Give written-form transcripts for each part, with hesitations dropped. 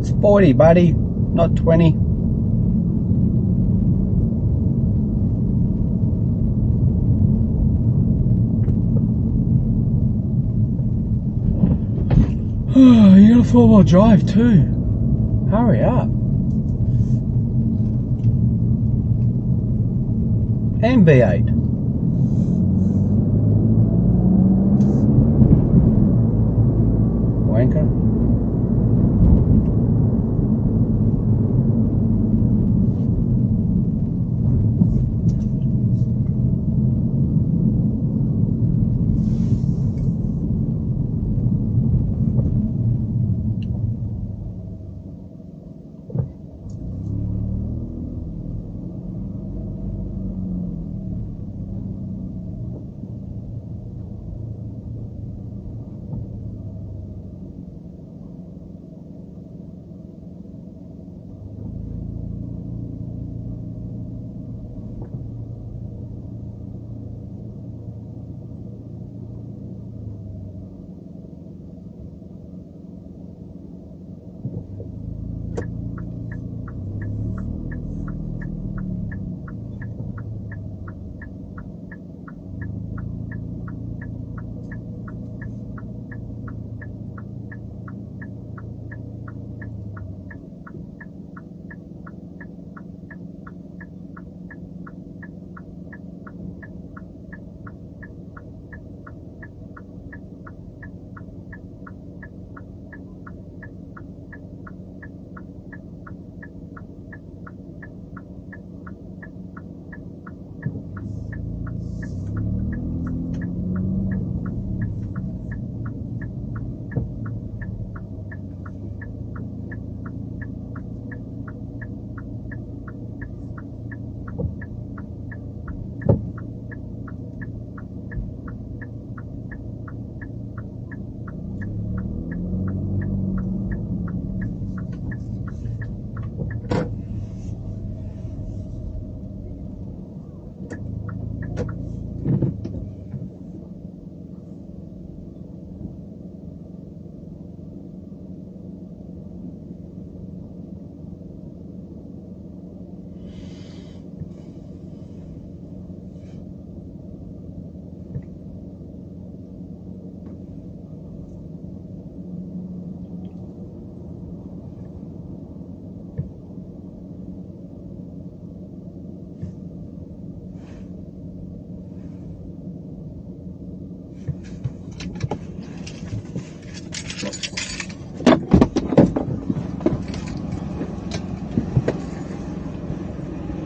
It's 40, buddy, not 20. You got a 4-wheel drive too. Hurry up. And V8. Wanker.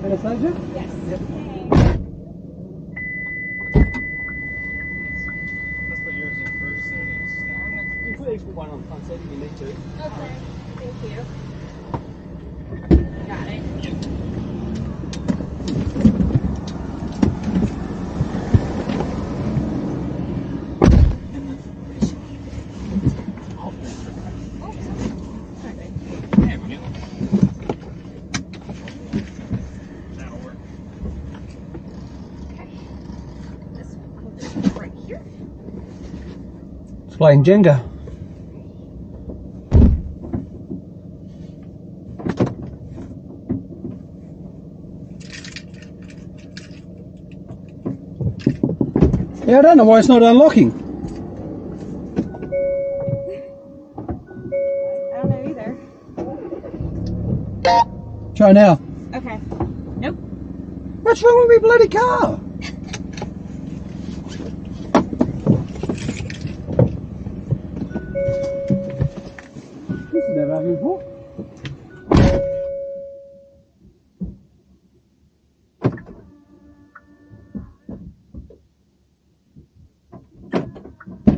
Anastasia? Yes. Yep. Let's put yours in first so it's You put one on the front seat if you need to. Okay. Thank you. Got it. There we go. That'll work. Okay. This one, we'll just put right here. It's playing Jenga. Yeah, I don't know why it's not unlocking. I don't know either. Try now. Okay. Nope. What's wrong with my bloody car? This has never happened before.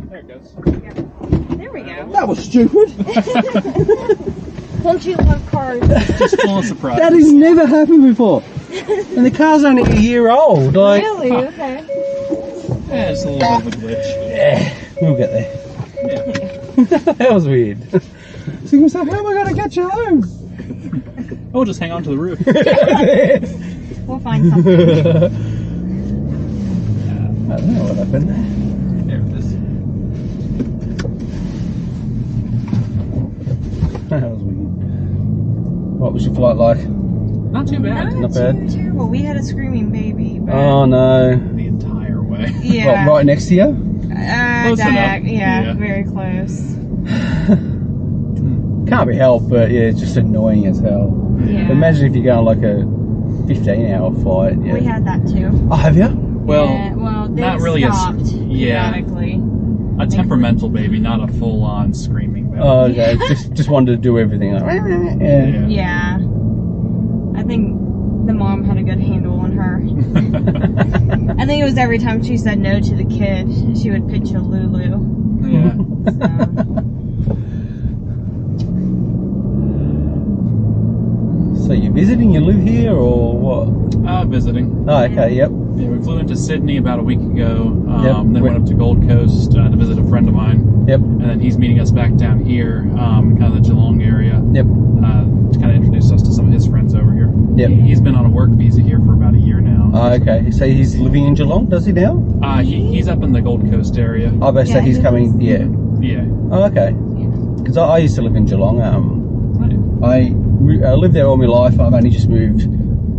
There it goes. There we go. That was stupid. Don't you love cars? Just full of surprise. That has never happened before. And the car's only a year old. Like, Really? Okay. Yeah, it's a little bit of a glitch. yeah, we'll get there. Yeah. That was weird. So you say, how am I going to get you home? Oh, just hang on to the roof. We'll find something. I don't know what happened there. There it is. That was weird. What was your flight like? Not too bad. Not bad. Too terrible. We had a screaming baby. But Oh no. The entire way. yeah. What, right next to you? Close enough. Yeah, Yeah. very close. Can't be helped, but yeah, it's just annoying as hell. Yeah. Imagine if you're going like a 15-hour flight. Yeah. We had that too. Oh, have you? Well, Yeah, well, they not really stopped yeah. periodically. a temperamental baby, not a full-on screaming baby. Oh, okay. just wanted to do everything. Like, yeah. Yeah. I think the mom had a good handle on her. I think it was every time she said no to the kid, she would pitch a Lulu. Yeah. So you're visiting? You live here or what? Visiting. Oh, okay. Yep. Yeah, we flew into Sydney about a week ago, Yep. then went up to Gold Coast to visit a friend of mine. Yep. And then he's meeting us back down here, kind of the Geelong area, Yep. to kind of introduce us to some of his friends over here. Yep. He's been on a work visa here for about a year now. Oh, okay. So he's living in Geelong, does he now? He's up in the Gold Coast area. I bet say he's coming. Yeah. Yeah. Oh, okay. Because I used to live in Geelong. I lived there all my life. I've only just moved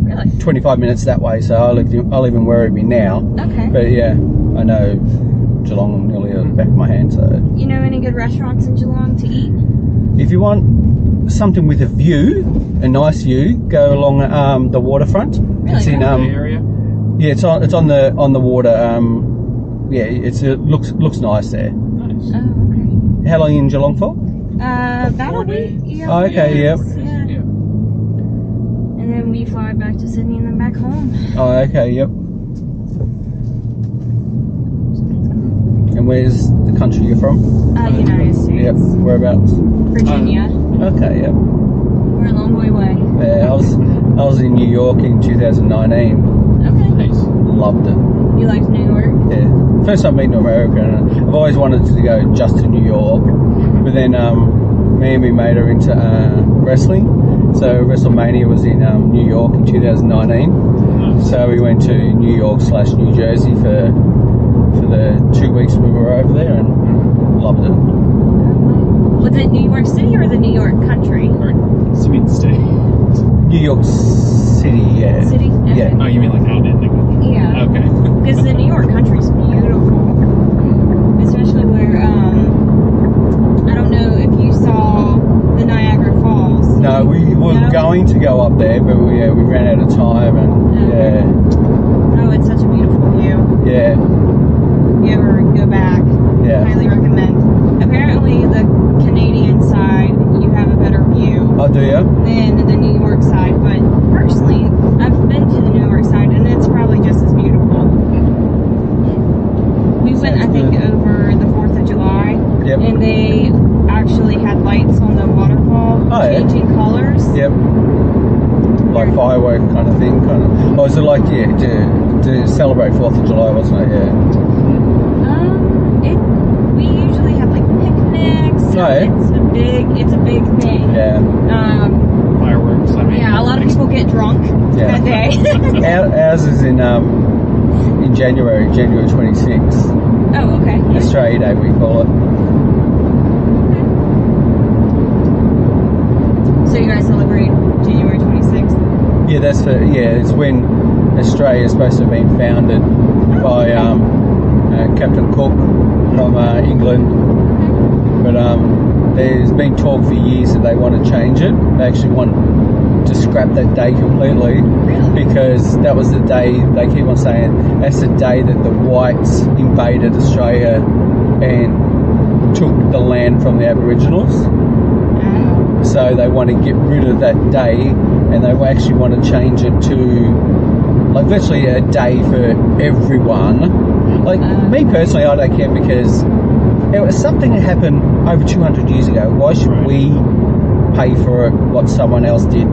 Really? 25 minutes that way, so I live in Werribee now. Okay. But yeah, I know Geelong nearly at the back of my hand. So You know any good restaurants in Geelong to eat? if you want something with a view, a nice view, go along the waterfront. Really? It's in Bay area. yeah, it's on the water. Yeah, it looks nice there. Nice. Oh, okay. How long are you in Geelong for? About 4 a week. days. Yeah. Oh, okay, yep. Yeah. Yeah. And then we fly back to Sydney and then back home. Oh, okay, yep. And where's the country you're from? United States. Yep. Whereabouts? Virginia. Okay, yep. We're a long way away. Yeah, I was in New York in 2019. Okay. Nice. Loved it. You liked New York? Yeah. First time being to America, and I've always wanted to go just to New York. But then me and my mate are into wrestling. So WrestleMania was in New York in 2019. Nice. So we went to New York / New Jersey for the 2 weeks we were over there, and loved it. Was it New York City or the New York country? Or Sweet State. New York City, yeah. City? Okay. Yeah. Oh, you mean like out in the country? Yeah. Okay. Because the New York country's beautiful. Especially where, I don't know if you saw the Niagara Falls. No, we were No? going to go up there, but we ran out of time, and Okay. Oh, it's such a beautiful view. yeah. If you ever go back, Yeah. highly recommend. Apparently, the Canadian side, you have a better view Oh, do you? than the New York side. But personally, I've been to the New York side, and it's probably just as beautiful. We went, I Sounds think, good. over the 4th of July, Yep. and they actually had lights on the waterfall, Oh, yeah. changing colors. Yep. Like firework kind of thing, kind of. Oh, was it like to celebrate 4th of July, wasn't it? Yeah. We usually have like picnics. Oh, yeah. It's a big thing. Yeah. Fireworks. I mean, Yeah, a lot of people get drunk Yeah. that day. Ours is in January 26th. Oh, okay. Australia Day we call it. So you guys celebrate January 26th? Yeah, it's when Australia is supposed to have been founded by Captain Cook from England. But there's been talk for years that they want to change it. They actually want to scrap that day completely. Really? Because that was the day, they keep on saying, that's the day that the whites invaded Australia and took the land from the Aboriginals. So they want to get rid of that day, and they actually want to change it to like virtually a day for everyone. Like me personally, I don't care, because it was something that happened over 200 years ago. Why should we pay for what someone else did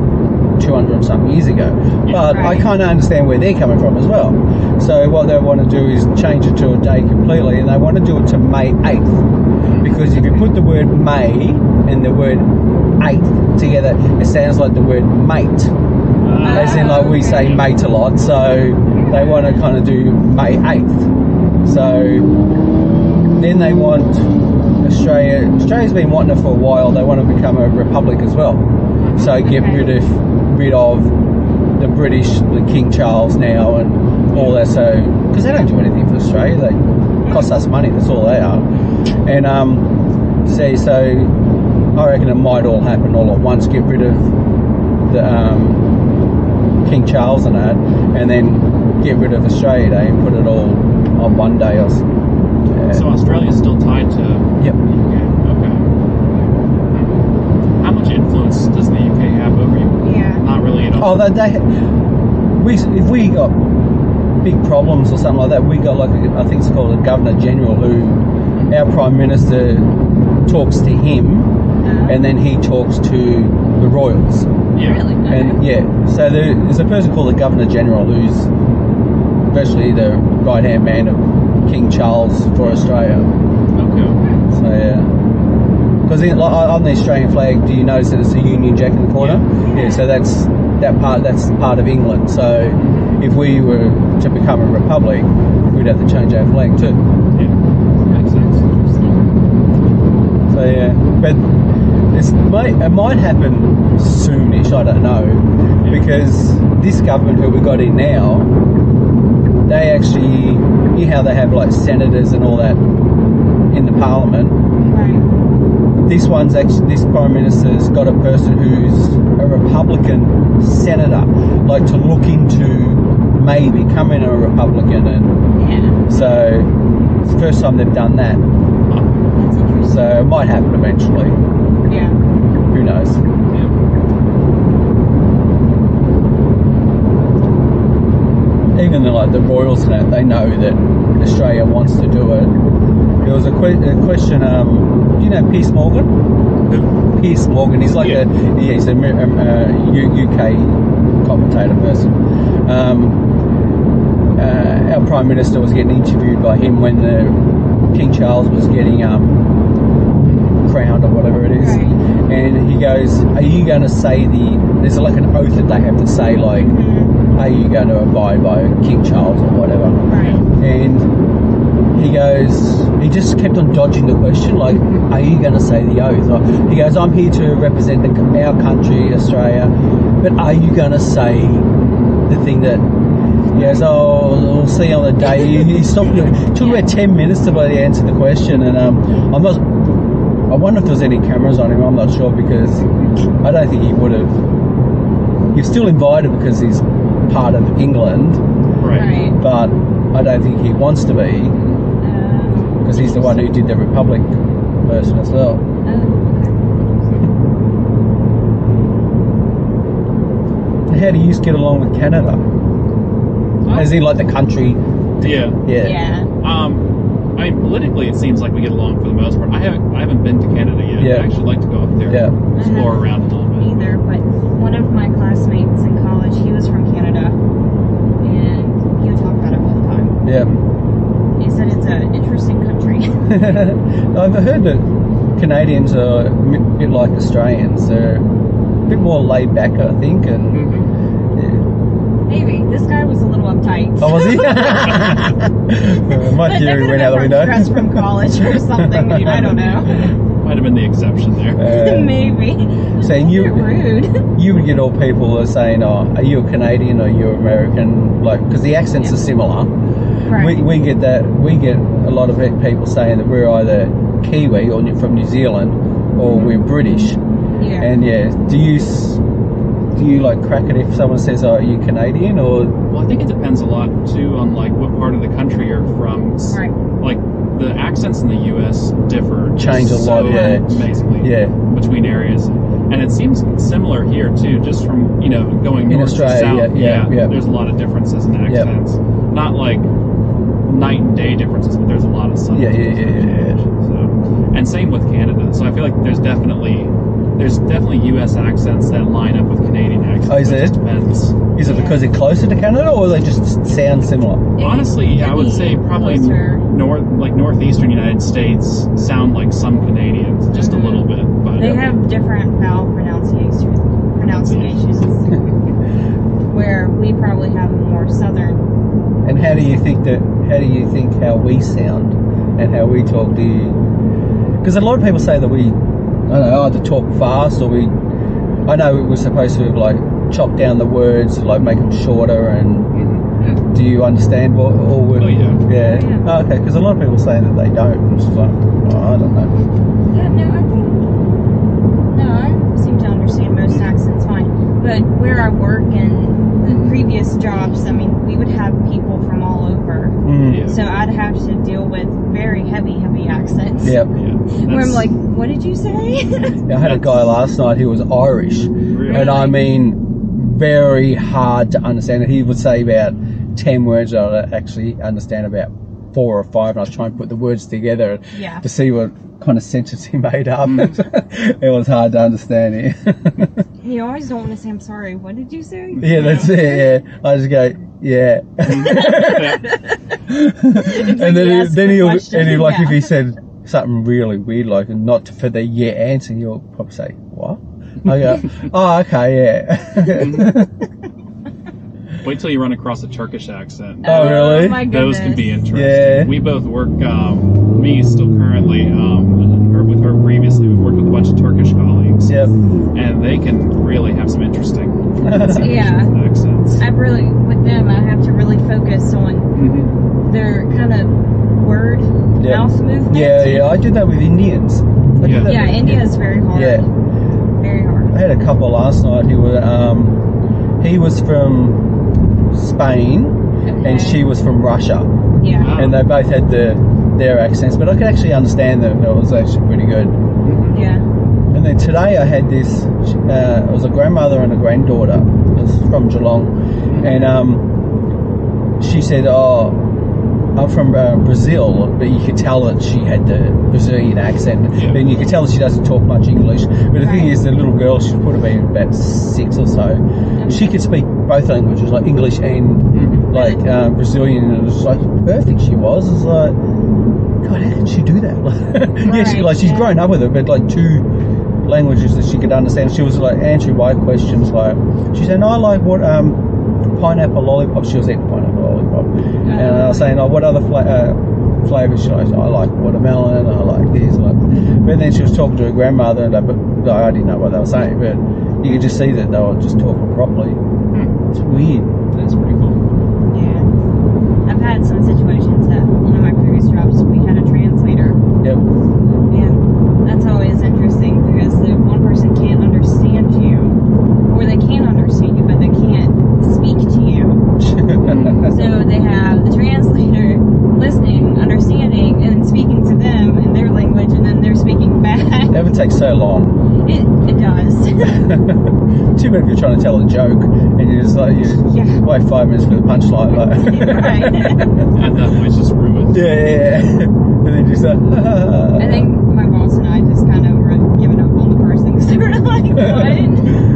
200 and something years ago? But I kind of understand where they're coming from as well. So what they want to do is change it to a day completely, and they want to do it to May 8th. Because if you put the word May and the word 8th together, it sounds like the word mate. As in, like, we say mate a lot, so they want to kind of do May 8th. So then they want Australia's been wanting it for a while. They want to become a republic as well. So get rid of the British, the King Charles now, and all that. So because they don't do anything for Australia, they cost us money. That's all they are. And so I reckon it might all happen all at once. Get rid of the King Charles and that, and then get rid of Australia Day and put it all on one day. So Australia's still tied to Yep. UK. Okay. How much influence does the UK have over you? Yeah. Not really at all. Oh, if we got big problems or something like that, we got I think it's called a Governor General, who our Prime Minister talks to him, and then he talks to the royals. Yeah. Really? Okay. And yeah, so there's a person called the Governor General who's virtually the right hand man of King Charles for Australia. Okay. So yeah, because on the Australian flag, do you notice that it's a Union Jack in the corner? Yeah. So that's part of England. So if we were to become a republic, we'd have to change our flag too. Yeah. Makes sense. So yeah, but it might happen soonish. I don't know, because this government who we got in now, they actually, you know how they have like senators and all that in the parliament. Right. This Prime Minister's got a person who's a Republican senator, like to look into maybe becoming a Republican, and Yeah. so it's the first time they've done that. That's interesting. So it might happen eventually. Yeah. Who knows? Yeah. Even the royals and that, they know that Australia wants to do it. There was a question. Do you know Piers Morgan? Who? Piers Morgan. He's like he's a UK commentator person. Our Prime Minister was getting interviewed by him when the King Charles was getting crowned or whatever it is, Right. and he goes, "Are you going to say there's like an oath that they have to say, like, are you going to abide by King Charles or whatever?" Right. And he just kept on dodging the question, like, are you going to say the oath? He goes, I'm here to represent our country, Australia, but are you going to say the thing that, he goes, oh, we'll see on the day. He stopped, it took about 10 minutes to bloody answer the question, and I wonder if there's any cameras on him. I'm not sure, because I don't think he would have. He's still invited because he's part of England, Right. but I don't think he wants to be, because he's the one who did the Republic version as well. How do you get along with Canada? As in, like, the country? Yeah. Yeah. I mean, politically, it seems like we get along for the most part. I haven't been to Canada yet. Yeah. I'd actually like to go up there. Yeah. Explore around a little bit. Either, but one of my classmates in college, he was from Canada, and he would talk about it all the time. Yeah. He said it's an interesting country. I've heard that Canadians are a bit like Australians. They're a bit more laid back, I think, and Maybe. This guy was a little uptight. oh, was he? My But theory that went out the could have been window. stress from college or something. I don't know. Might have been the exception there. Maybe. So You're rude. you would get all people are saying, "Oh, are you a Canadian or are you American?" Like, because the accents are similar. Right. We get that. We get a lot of people saying that we're either Kiwi or from New Zealand, or we're British. Yeah. And yeah, do you like crack it if someone says, "Oh, are you Canadian?" Or Well, I think it depends a lot too on like what part of the country you're from. Right. Like the accents in the U.S. differ. Change a lot, so yeah. Amazingly. Yeah. Between areas, and it seems similar here too. Just from going In north Australia, to south. yeah. There's a lot of differences in accents. Not like night and day differences, but there's a lot of subtle Yeah. So, and same with Canada. So I feel like there's definitely U.S. accents that line up with Canadian accents. Oh, is It it? just depends. Is it because they're closer to Canada, or they just sound similar? Honestly, I would say probably Closer. northeastern United States sound like some Canadians, just a little bit. But They have different vowel pronunciations, where we probably have a more southern. And how do you think how we sound and how we talk? Because a lot of people say that we, I don't know, either talk fast or we. I know we're supposed to like chop down the words, like make them shorter. And do you understand what all we're? Oh yeah. Yeah. Oh, yeah. Oh, okay. Because a lot of people say that they don't. And it's just like, oh, I don't know. Yeah, no, I seem to understand most accents fine. But where I work and the previous jobs, I mean, we would have people from all over. Yeah. So I'd have to deal with very heavy accents. Yep. Yeah. Where I'm like, what did you say? I had a guy last night who was Irish, Really? and I mean, very hard to understand. And he would say about 10 words that I actually understand about 4 or 5, and I was trying to put the words together Yeah. to see what kind of sentence he made up. It was hard to understand it. You always don't want to say, I'm sorry, what did you say? Yeah, that's it. Yeah, I just go, yeah. And then he'll like if he said something really weird, like not for the yeah answer, he'll probably say what? I go, oh, okay, yeah. Wait till you run across a Turkish accent. Oh, really? My Those goodness. can be interesting. Yeah. We both work, me still currently, or with her previously, we worked with a bunch of Turkish colleagues. Yep. And they can really have some interesting Yeah. accents. I really, with them, I have to really focus on their kind of word, Yep. mouth movement. Yeah, I do that with Indians. I do Yeah. that Yeah, with India is very hard. Yeah. Very hard. I had a couple last night who were, he was from Spain and she was from Russia, Yeah. Wow. and they both had their accents, but I could actually understand them. It was actually pretty good. Yeah. And then today I had this, it was a grandmother and a granddaughter. It was from Geelong, and she said, oh, I'm from Brazil, but you could tell that she had the Brazilian accent. Yeah. And you could tell that she doesn't talk much English. But the thing Right. is, the little girl, she would have been about 6 or so. She could speak both languages, like English and like Brazilian, and it was like perfect. She was. It's like, God, how can she do that? Yeah, she, Right, like she's yeah. grown up with it, but like 2 languages that she could understand. She was like answering my questions. Like she said, "No, I like what pineapple lollipop." She was eating pineapple lollipop, and I was saying, "Oh, what other flavors should I?" I like watermelon. I like this. But then she was talking to her grandmother, and but I didn't know what they were saying. But you could just see that they were just talking properly. It's weird. That's pretty cool. Yeah. I've had some situations that one of my previous jobs, we had a translator. Yep. And that's always interesting because the one person can't understand you, or they can understand you, but they can't speak to you. So they have the translator listening, understanding, and speaking to them in their language, and then they're speaking back. That would take so long. It does. Too bad if you're trying to tell a joke and you just like Yeah. wait 5 minutes for the punchline. Like. Right. At that point, it's just ruined. Yeah. And then just like. I think my boss and I just kind of were giving up on the person because they were like, what?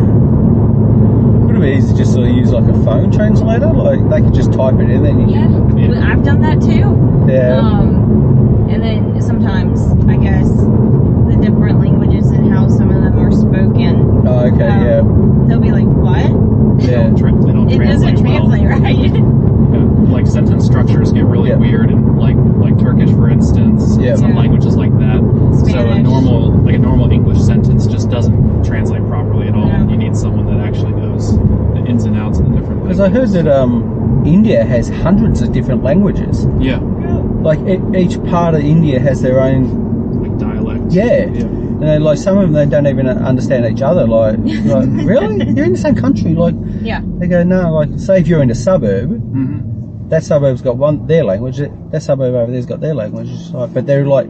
Would it be easy just to use like a phone translator? Like they could just type it in, then you Yeah, can. Yeah. I've done that too. Yeah. And then sometimes, I guess, the different languages and how some of them are spoken. Oh, okay. Yeah. They'll be like, what? Yeah. They don't It translate doesn't well. translate right. Yeah. Like sentence structures get really Yeah. weird, and like Turkish, for instance, Yeah. some Yeah. languages like that. So a Spanish. normal English sentence just doesn't translate properly at all. No. You need someone that actually knows the ins and outs of the different Because languages. I heard that India has hundreds of different languages. Yeah, Like each part of India has their own. like dialect. Yeah. Yeah. And then, like some of them, they don't even understand each other. Like really? You're in the same country. Like Yeah. they go, no. Like say if you're in a suburb, Mm-hmm. that suburb's got their language. That suburb over there's got their language. It's like, but they're like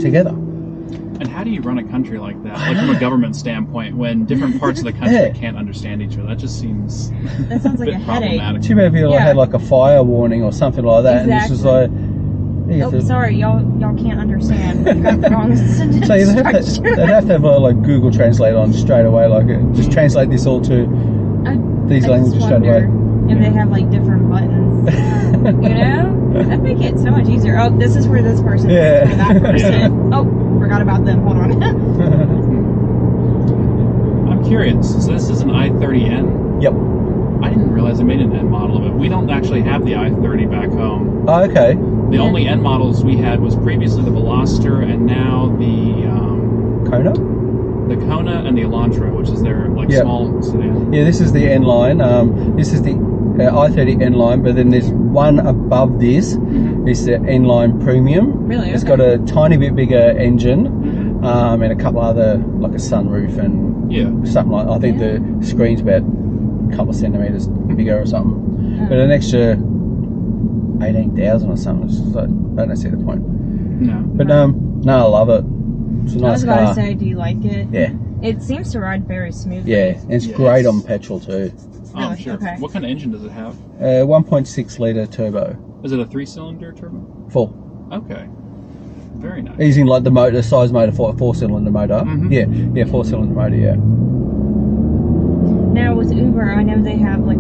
together. And how do you run a country like that? Like from a government standpoint, when different parts of the country Yeah. can't understand each other, that just seems That sounds a like bit a headache. problematic. Too bad if you Yeah. had like a fire warning or something like that, and it's just like. you have Oh, to- sorry, y'all can't understand. We've got the wrong sentence So they'd have structure. to have like Google Translate on straight away, like just translate this all to these I languages just straight away. wonder if they have like different buttons. You know? That'd make it so much easier. Oh, this is for this person. This is for that person. Oh, forgot about them. Hold on. I'm curious. So this is an i30N. Yep. I didn't realize they made an N model of it. We don't actually have the i30 back home. Oh, okay. The only N models we had was previously the Veloster and now the Kona? the Kona and the Elantra, which is their small sedan. Yeah, this is the N line. This is the i30 N line, but then there's one above this. It's the N line Premium. Really? It's Okay. got a tiny bit bigger engine, and a couple other, like a sunroof and something like. I think the screen's about a couple of centimeters bigger or something. But an extra 18,000 or something. It's just like, I don't see the point. No. But no, I love it. It's a nice I was about car. to say, do you like it? Yeah, It seems to ride very smoothly. yeah, and it's great on petrol too. Oh, I'm Really? sure. Okay. What kind of engine does it have? 1.6 litre turbo. Is it a 3-cylinder turbo? Full. Okay. Very nice. Using like the motor, size motor for a 4-cylinder motor. Yeah, 4-cylinder motor. Yeah. Now with Uber, I know they have like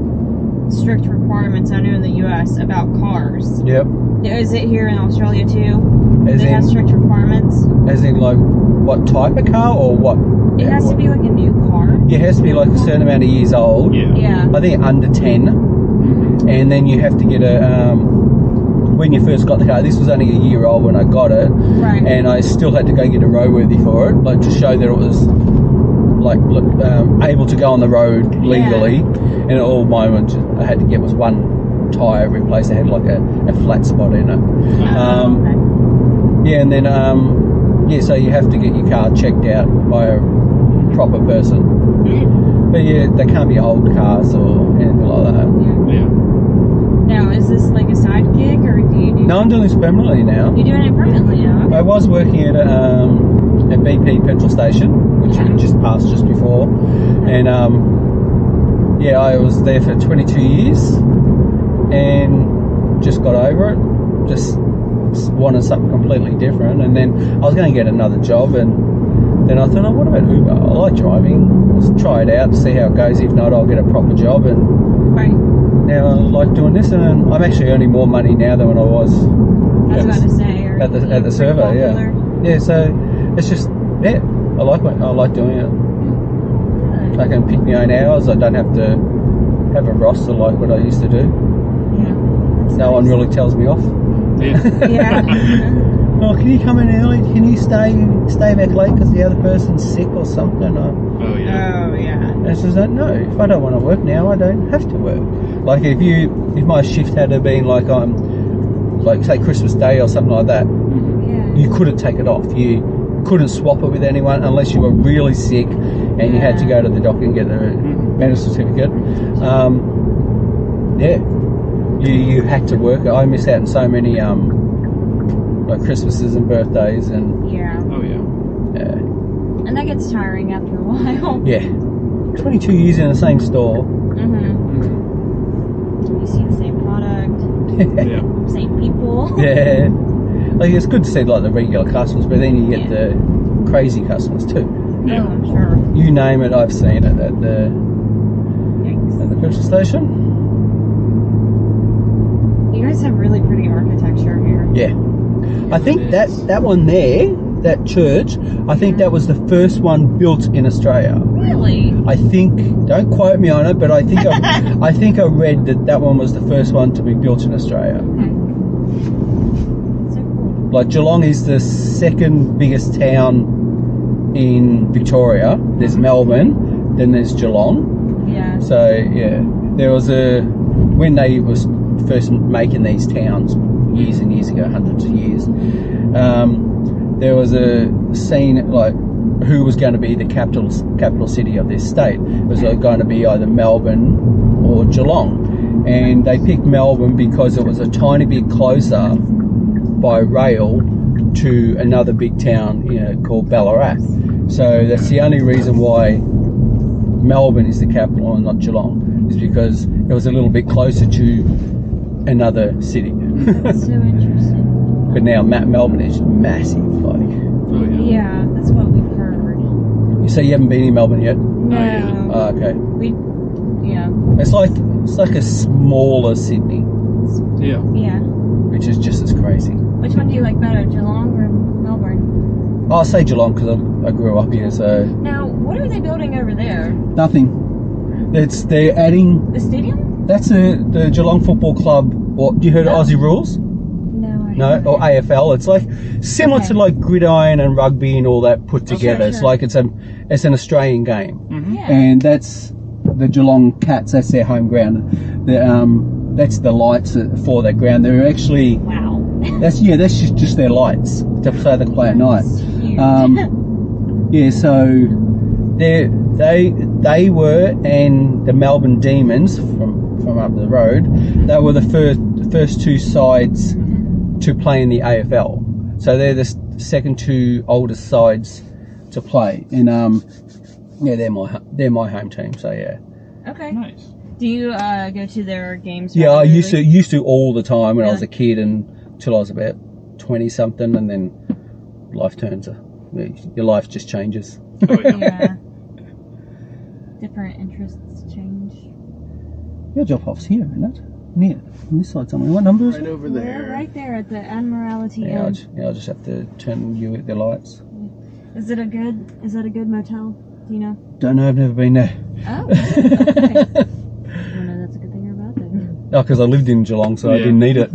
strict requirements. I know in the U.S. about cars. Yep. Is it here in Australia too? As They have in, strict requirements. as in like what type of car or what? It has to be like a new car. Yeah, it has to be like a certain amount of years old. Yeah. Yeah. I think under 10, and then you have to get a. When you first got the car, this was only a year old when I got it, Right. and I still had to go get a roadworthy for it, like to show that it was like able to go on the road legally. And all I had to get was one tyre replaced. It had like a flat spot in it. Okay. Yeah, and then so you have to get your car checked out by a proper person. But yeah, they can't be old cars or anything like that. Yeah. Now, is this like a side gig, or do you do? No, I'm doing this permanently now. You're doing it permanently now. Okay. I was working at a BP petrol station, which we just passed just before, and I was there for 22 years, and just got over it. Just wanted something completely different, and then I was going to get another job, and then I thought, oh, what about Uber? I like driving. Let's try it out, see how it goes. If not, I'll get a proper job, and Right. now I like doing this, and I'm actually earning more money now than when I was I was about to say. Are at the you server. pretty Yeah, popular? yeah. So it's just I like doing it. I can pick my own hours. I don't have to have a roster like what I used to do. Yeah. That's No one nice. really tells me off. Yeah. Yeah. Oh, can you come in early? Can you stay back late because the other person's sick or something? Oh yeah. Oh yeah. And it's just like, no, if I don't want to work now, I don't have to work. Like if my shift had to been like like say Christmas Day or something like that, Yeah. you couldn't take it off. You couldn't swap it with anyone unless you were really sick and you had to go to the doctor and get a medical certificate. You had to work. I missed out on so many like Christmases and birthdays and Yeah. Oh yeah. And that gets tiring after a while. yeah. 22 years in the same store. You see the same product, Yeah. same people. Yeah. Like it's good to see like the regular customers, but then you get the crazy customers too. Oh, Yeah. I'm sure. You name it, I've seen it at the Yikes. petrol station. You guys have really pretty architecture here. Yeah. I think It that is. one there, that church, I think that was the first one built in Australia. Really? I think, don't quote me on it, but I think I think I read that one was the first one to be built in Australia. So cool. Like Geelong is the second biggest town in Victoria. There's Melbourne, then there's Geelong. Yeah. So yeah, there was when they was first making these towns years and years ago, hundreds of years. There was a scene like who was going to be the capital city of this state. It was going to be either Melbourne or Geelong, and they picked Melbourne because it was a tiny bit closer by rail to another big town, called Ballarat. So that's the only reason why Melbourne is the capital and not Geelong, is because it was a little bit closer to another city. That's so interesting. But now Melbourne is massive. Like, Oh yeah. Yeah, that's what we've heard. you say you haven't been in Melbourne yet? No. yeah. Oh, okay. Yeah. It's like a smaller Sydney, Yeah. Yeah. which is just as crazy. Which one do you like better, Geelong or Melbourne? I'll say Geelong because I grew up here. So Now, what are they building over there? nothing. They're adding. The stadium? That's the Geelong Football Club. What you heard of Aussie Rules? No. I No, haven't. or AFL. It's like similar Okay. to like gridiron and rugby and all that put together. It's sure. like it's an Australian game, Yeah. and that's the Geelong Cats. That's their home ground. That's the lights for that ground. They're actually Wow. that's just their lights so they can play at night. That's huge. Yeah, so they were, and the Melbourne Demons from up the road, they were the first two sides to play in the AFL. So they're the second two oldest sides to play, and yeah, they're my home team. So yeah. Okay. Nice. Do you go to their games? Yeah, I regularly? used to all the time when I was a Really? kid until I was about 20 something, and then life turns. Your life just changes. Oh, yeah. Yeah. Different interests change. Your drop off's here, isn't it? Near on this side somewhere. What number is Right it? over We're there. right there at the Admiralty Yeah, Inn. I'll just have to turn you at the lights. Is that a good motel? Do you know? Don't know. I've never been there. Oh. Okay. Well, no, that's a good thing or a bad thing. Oh, because I lived in Geelong, so I Yeah. didn't need it.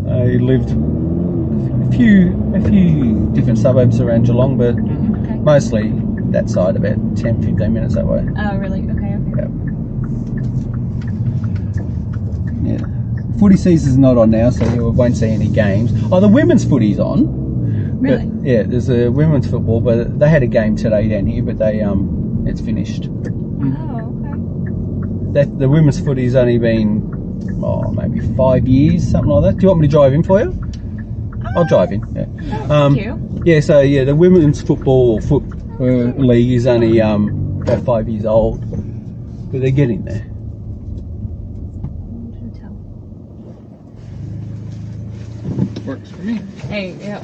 I lived a few different suburbs around Geelong, but Okay. mostly that side, about 10-15 minutes that way. Oh, really? Okay. Yeah. Footy season's not on now, so you won't see any games. Oh, the women's footy's on. Really? But, yeah, there's a women's football, but they had a game today down here, but it's finished. Oh, okay. That the women's footy's only been maybe 5 years, something like that. Do you want me to drive in for you? I'll drive in. Yeah. Thank you. Yeah. So yeah, the women's football league is only about 5 years old, but they're getting there. Hotel. Works for me. Hey, yeah.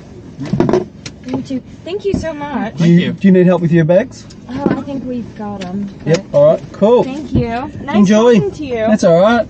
Me too. Thank you so much. Do you need help with your bags? Oh, I think we've got them. Yep. All right. Cool. Thank you. Nice Enjoy. talking to you. That's all right.